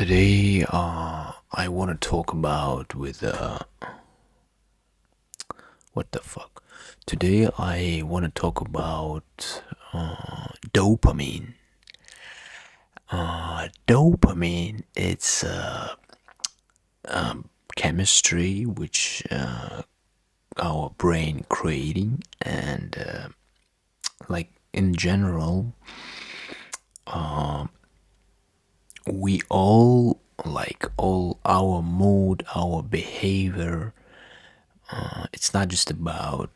Today, I want to talk about what the fuck. Today, I want to talk about dopamine. Dopamine, it's chemistry which our brain creating, and like in general, we all like all our mood, our behavior. It's not just about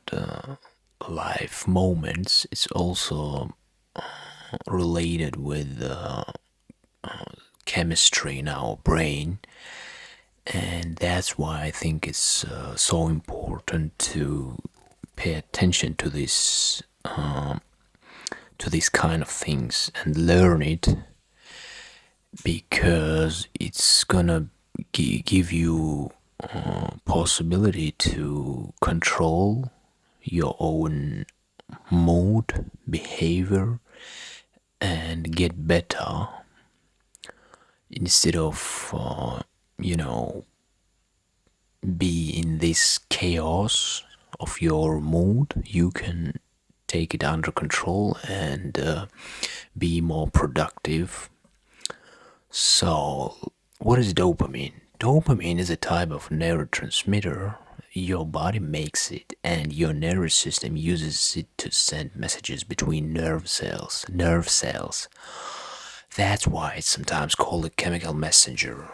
life moments. It's also related with chemistry in our brain, and that's why I think it's so important to pay attention to these kind of things and learn it, because it's gonna give you possibility to control your own mood, behavior, and get better instead of be in this chaos of your mood. You can take it under control and be more productive. So, what is dopamine? Dopamine is a type of neurotransmitter. Your body makes it, and your nervous system uses it to send messages between nerve cells. That's why it's sometimes called a chemical messenger.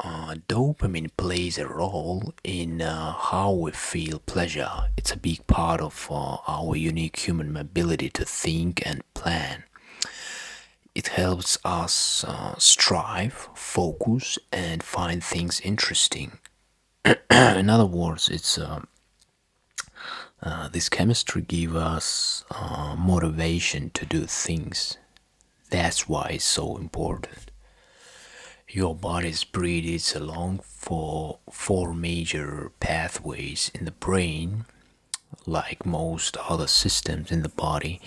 Dopamine plays a role in how we feel pleasure. It's a big part of our unique human ability to think and plan. It helps us strive, focus, and find things interesting. In other words, it's this chemistry gives us motivation to do things. That's why it's so important. Your body's breathes along for four major pathways in the brain, like most other systems in the body.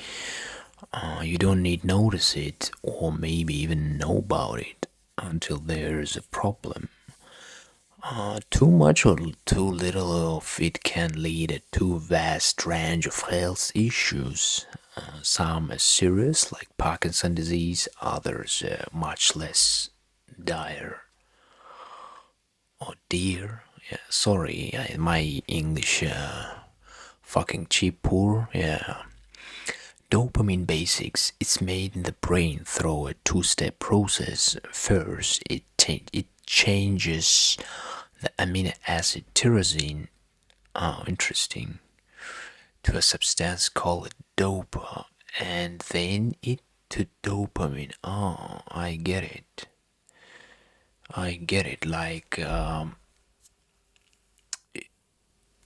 You don't need notice it or maybe even know about it until there's a problem. Too much or too little of it can lead to a vast range of health issues. Some are serious, like Parkinson's disease, others much less dire. Oh dear, yeah, sorry, my English fucking cheap poor, yeah. Dopamine basics. It's made in the brain through a two-step process. First, it changes the amino acid tyrosine. Oh, interesting. To a substance called dopa, and then it to dopamine. Oh, I get it. I get it. Like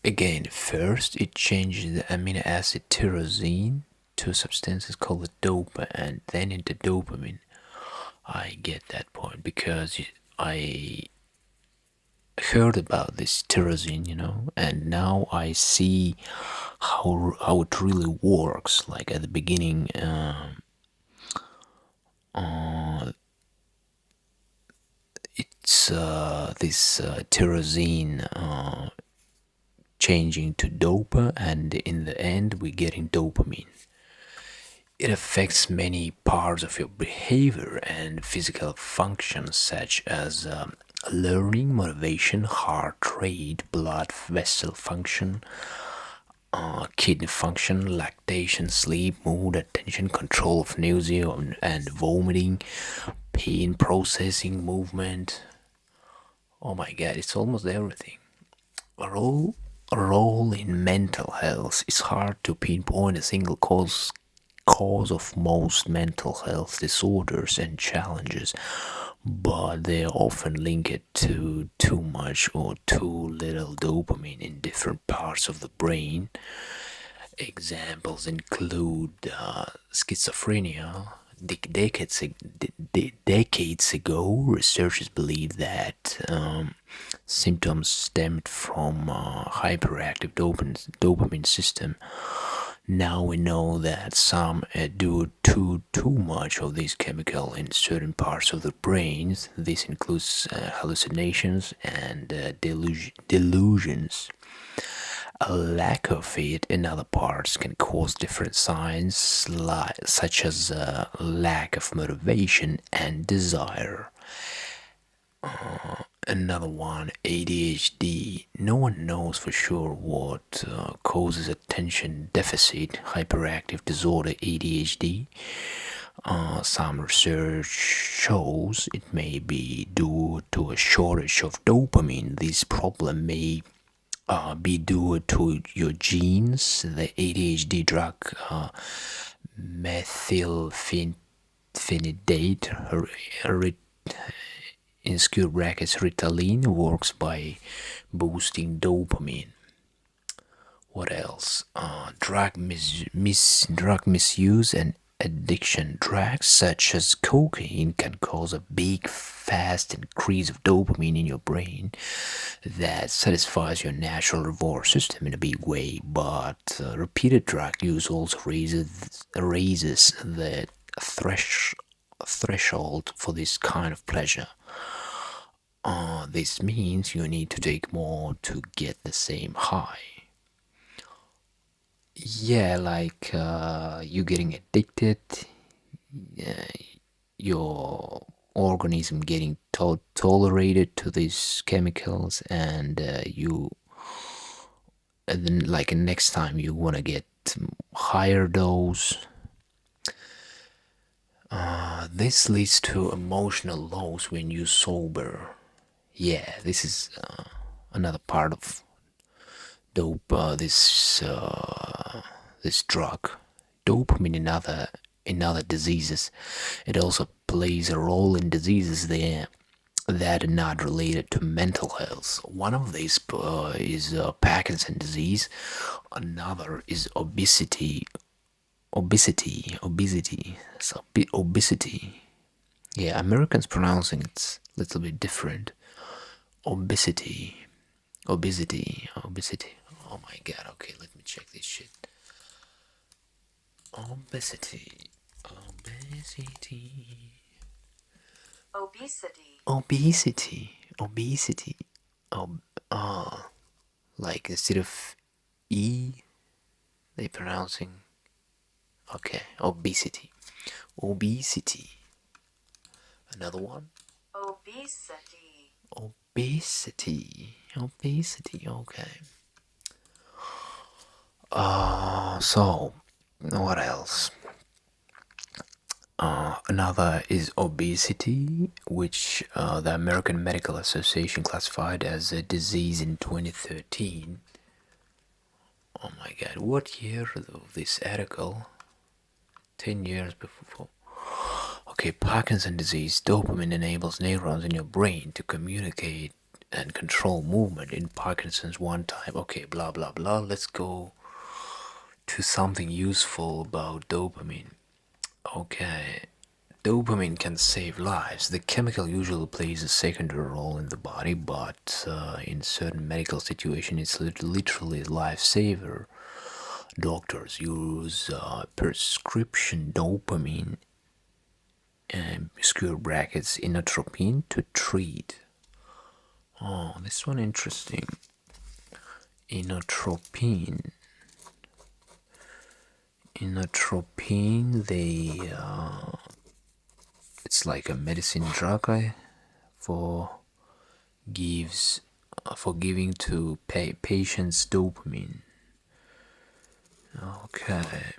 again, first it changes the amino acid tyrosine to substances called dopa, and then into dopamine. I get that point because I heard about this tyrosine, and now I see how it really works. Like at the beginning, it's this tyrosine changing to dopa, and in the end, we're getting dopamine. It affects many parts of your behavior and physical functions, such as learning, motivation, heart rate, blood vessel function, kidney function, lactation, sleep, mood, attention, control of nausea and vomiting, pain processing, movement. Oh my god, it's almost everything. A role in mental health. It's hard to pinpoint a single cause of most mental health disorders and challenges, but they are often linked to too much or too little dopamine in different parts of the brain. Examples include schizophrenia. Decades ago, researchers believed that symptoms stemmed from hyperactive dopamine system. Now we know that some do too much of this chemical in certain parts of the brains. This includes hallucinations and delusions. A lack of it in other parts can cause different signs, such as lack of motivation and desire. Another one, ADHD. No one knows for sure what causes attention deficit hyperactive disorder, ADHD. Some research shows it may be due to a shortage of dopamine. This problem may be due to your genes. The ADHD drug methylphenidate, in skill brackets Ritalin, works by boosting dopamine. What else? Drug misuse and addiction. Drugs such as cocaine can cause a big, fast increase of dopamine in your brain that satisfies your natural reward system in a big way. But repeated drug use also raises the threshold for this kind of pleasure. This means you need to take more to get the same high. Yeah, like you getting addicted, your organism getting tolerated to these chemicals, and and then like next time you want to get higher dose. This leads to emotional loss when you sober. Yeah, this is another part of dope. This drug, dopamine, in other diseases. It also plays a role in diseases there that are not related to mental health. One of these is Parkinson's disease. Another is obesity. So obesity. Yeah, Americans pronouncing it a little bit different. Obesity. Obesity. Oh my god, okay, let me check this shit. Obesity. Obesity. Like instead of E, they pronouncing. Okay, obesity. Another one. Obesity. Okay. So what else? Another is obesity, which the American Medical Association classified as a disease in 2013. Oh my god, what year of this article? 10 years before. Okay, Parkinson's disease. Dopamine enables neurons in your brain to communicate and control movement in Parkinson's one type. Okay, blah blah blah. Let's go to something useful about dopamine. Okay, dopamine can save lives. The chemical usually plays a secondary role in the body, but in certain medical situations, it's literally a lifesaver. Doctors use prescription dopamine and square brackets inotropine to treat. Oh, this one interesting. Inotropine. They it's like a medicine drug for giving to patients dopamine. Okay.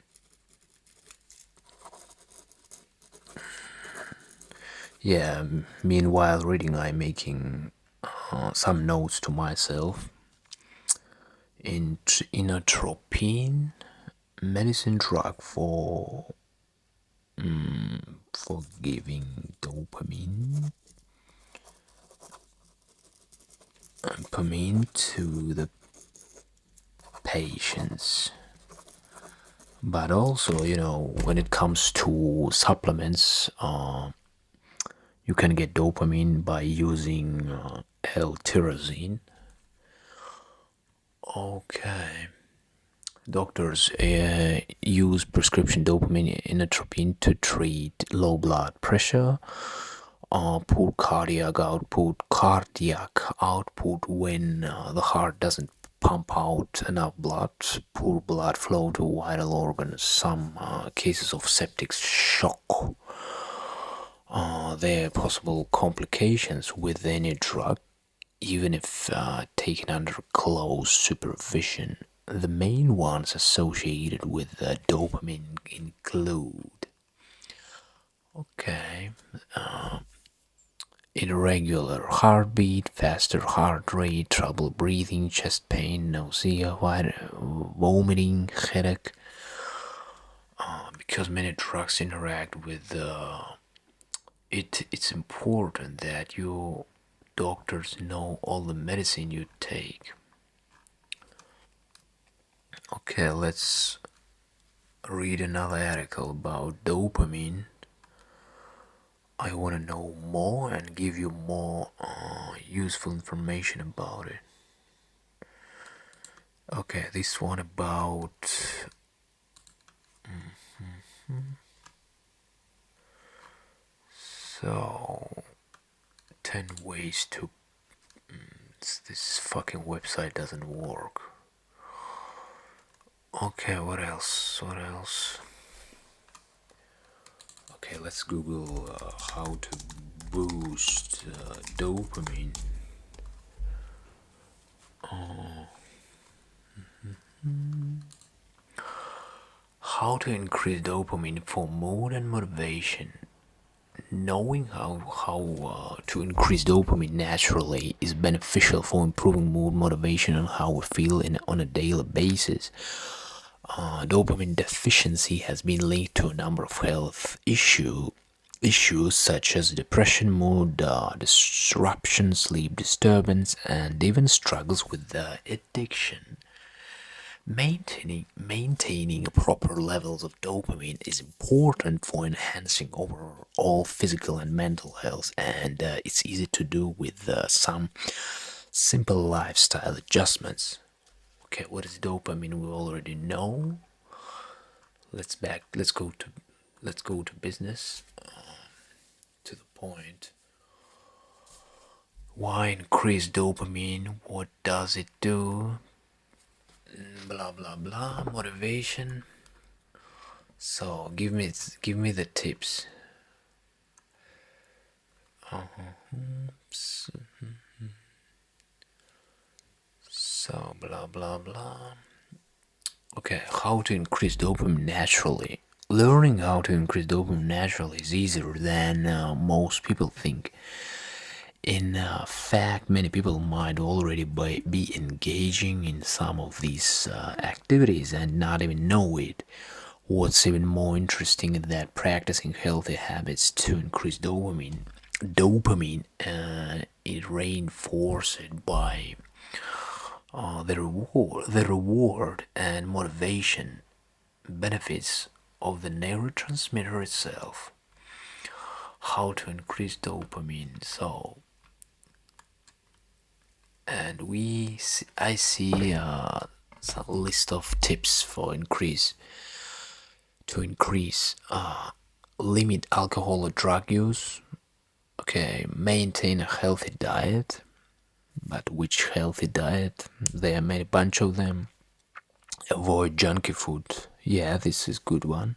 Yeah. Meanwhile, reading, I'm making some notes to myself. Inotropine, medicine drug for giving dopamine to the patients. But also, when it comes to supplements, you can get dopamine by using L-tyrosine. Okay. Doctors use prescription dopamine inotropine to treat low blood pressure, poor cardiac output when the heart doesn't pump out enough blood, poor blood flow to vital organs, some cases of septic shock. There are possible complications with any drug, even if taken under close supervision. The main ones associated with dopamine include, okay, irregular heartbeat, faster heart rate, trouble breathing, chest pain, nausea, vomiting, headache. Because many drugs interact with it, it's important that your doctors know all the medicine you take. Okay, let's read another article about dopamine. I want to know more and give you more useful information about it. Okay, this one about so 10 ways to this fucking website doesn't work. Okay, what else? What else? Okay, let's Google how to boost dopamine. How to increase dopamine for mood and motivation. Knowing how to increase dopamine naturally is beneficial for improving mood, motivation, and how we feel on a daily basis. Dopamine deficiency has been linked to a number of health issues such as depression, mood disruption, sleep disturbance, and even struggles with addiction. Maintaining proper levels of dopamine is important for enhancing overall physical and mental health, and it's easy to do with some simple lifestyle adjustments. Okay, what is dopamine? We already know. Let's go to business, to the point. Why increase dopamine? What does it do? Blah blah blah. Motivation. So give me the tips. So blah blah blah. Okay, how to increase dopamine naturally. Learning how to increase dopamine naturally is easier than most people think. In fact, many people might already be engaging in some of these activities and not even know it. What's even more interesting is that practicing healthy habits to increase dopamine, is reinforced by the reward and motivation benefits of the neurotransmitter itself. How to increase dopamine? So, and I see some list of tips for increase limit alcohol or drug use. Okay, maintain a healthy diet. But which healthy diet? There are many bunch of them. Avoid junky food. Yeah, this is good one.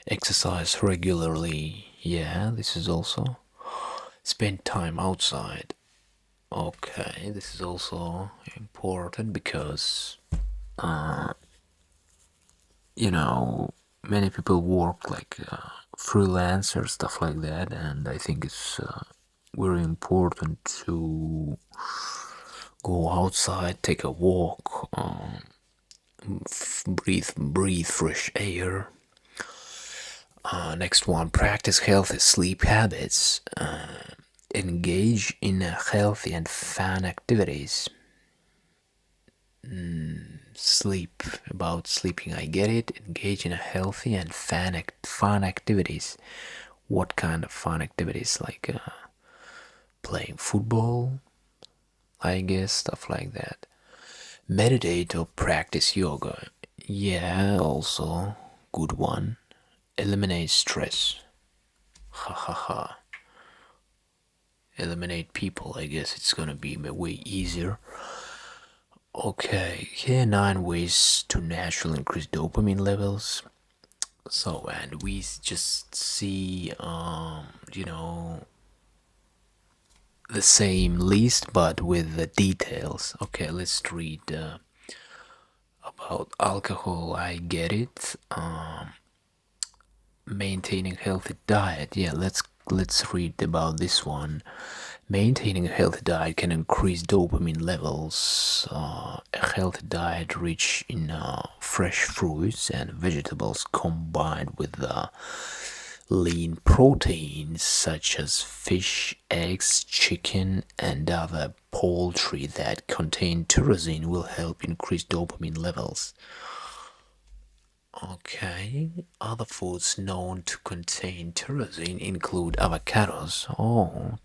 Exercise regularly. Yeah, this is also. Spend time outside. Okay, this is also important because many people work like freelancer stuff like that, and I think it's very important to go outside, take a walk, breathe fresh air. Next one, practice healthy sleep habits. Engage in healthy and fun activities. Sleep, about sleeping, I get it. Engage in a healthy and fun activities. What kind of fun activities? Like playing football, I guess, stuff like that. Meditate or practice yoga. Yeah, also good one. Eliminate stress. Ha ha ha. Eliminate people. I guess it's gonna be way easier. Okay, here are 9 ways to naturally increase dopamine levels. So, and we just see, the same list but with the details. Okay, let's read about alcohol. I get it. Maintaining healthy diet. Yeah, let's read about this one. Maintaining a healthy diet can increase dopamine levels. A healthy diet rich in fresh fruits and vegetables combined with lean proteins such as fish, eggs, chicken, and other poultry that contain tyrosine will help increase dopamine levels. Okay, other foods known to contain tyrosine include avocados,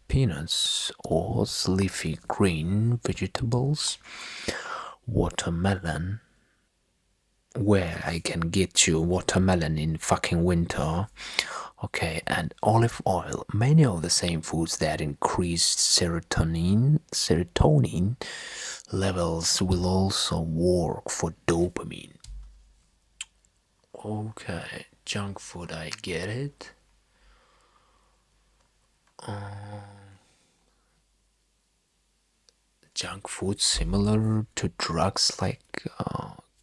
peanuts, oats, leafy green vegetables, watermelon, where I can get you watermelon in fucking winter. Okay, and olive oil. Many of the same foods that increase serotonin levels will also work for dopamine. Okay, junk food, I get it. Junk food similar to drugs like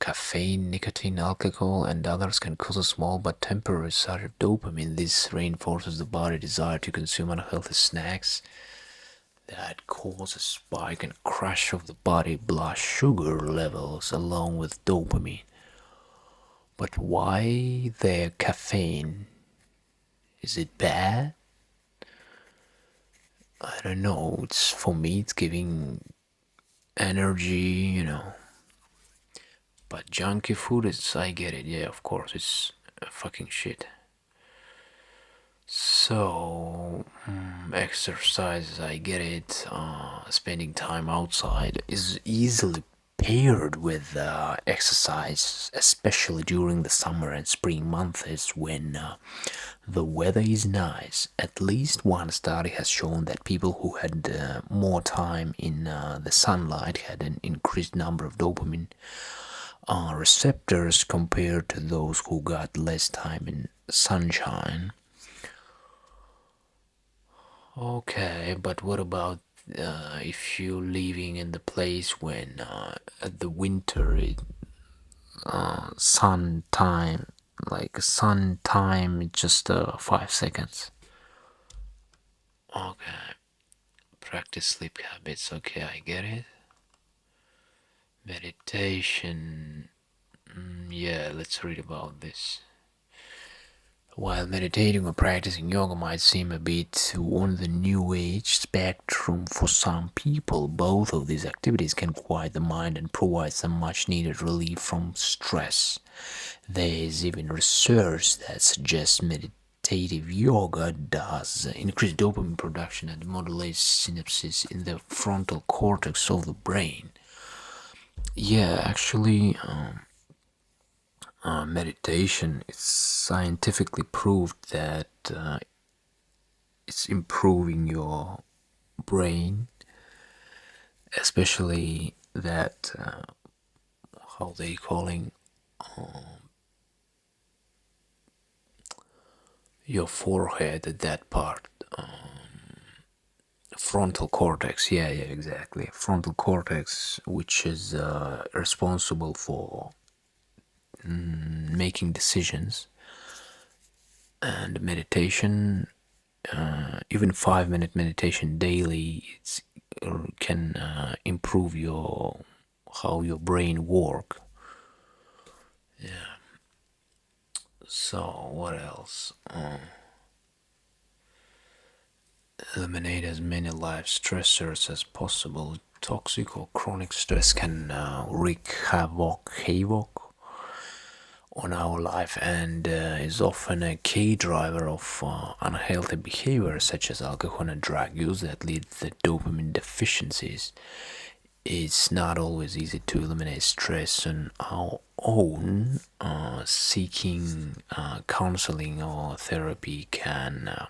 caffeine, nicotine, alcohol, and others can cause a small but temporary surge of dopamine. This reinforces the body's desire to consume unhealthy snacks that cause a spike and crash of the body blood sugar levels along with dopamine. But why the caffeine? Is it bad? I don't know. It's for me. It's giving energy. But junky food is. I get it. Yeah, of course, it's fucking shit. So, exercise, I get it. Spending time outside is easily paired with exercise, especially during the summer and spring months when the weather is nice. At least one study has shown that people who had more time in the sunlight had an increased number of dopamine receptors compared to those who got less time in sunshine. Okay, but what about if you're living in the place when at the winter sun time, like sun time, just 5 seconds? Okay, practice sleep habits. Okay, I get it. Meditation. Yeah, let's read about this. While meditating or practicing yoga might seem a bit on the new age spectrum for some people, both of these activities can quiet the mind and provide some much needed relief from stress. There is even research that suggests meditative yoga does increase dopamine production and modulates synapses in the frontal cortex of the brain. Yeah, actually, meditation is scientifically proved that it's improving your brain, especially that how they calling your forehead, that part, frontal cortex. Yeah, exactly, frontal cortex, which is responsible for making decisions. And meditation, even 5 minute meditation daily, can improve your how your brain work. Yeah. So what else? Eliminate as many life stressors as possible. Toxic or chronic stress can wreak havoc on our life and is often a key driver of unhealthy behavior such as alcohol and drug use that lead to dopamine deficiencies. it's not always easy to eliminate stress on our own. Seeking counseling or therapy can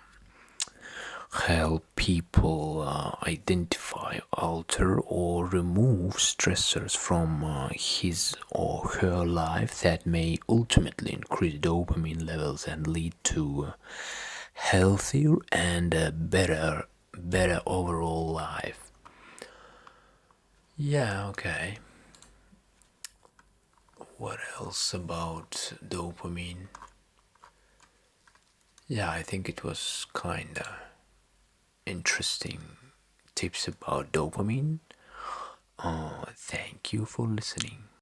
help people identify, alter, or remove stressors from his or her life that may ultimately increase dopamine levels and lead to healthier and better overall life. Yeah, okay. What else about dopamine? Yeah, I think it was kinda interesting tips about dopamine. Thank you for listening.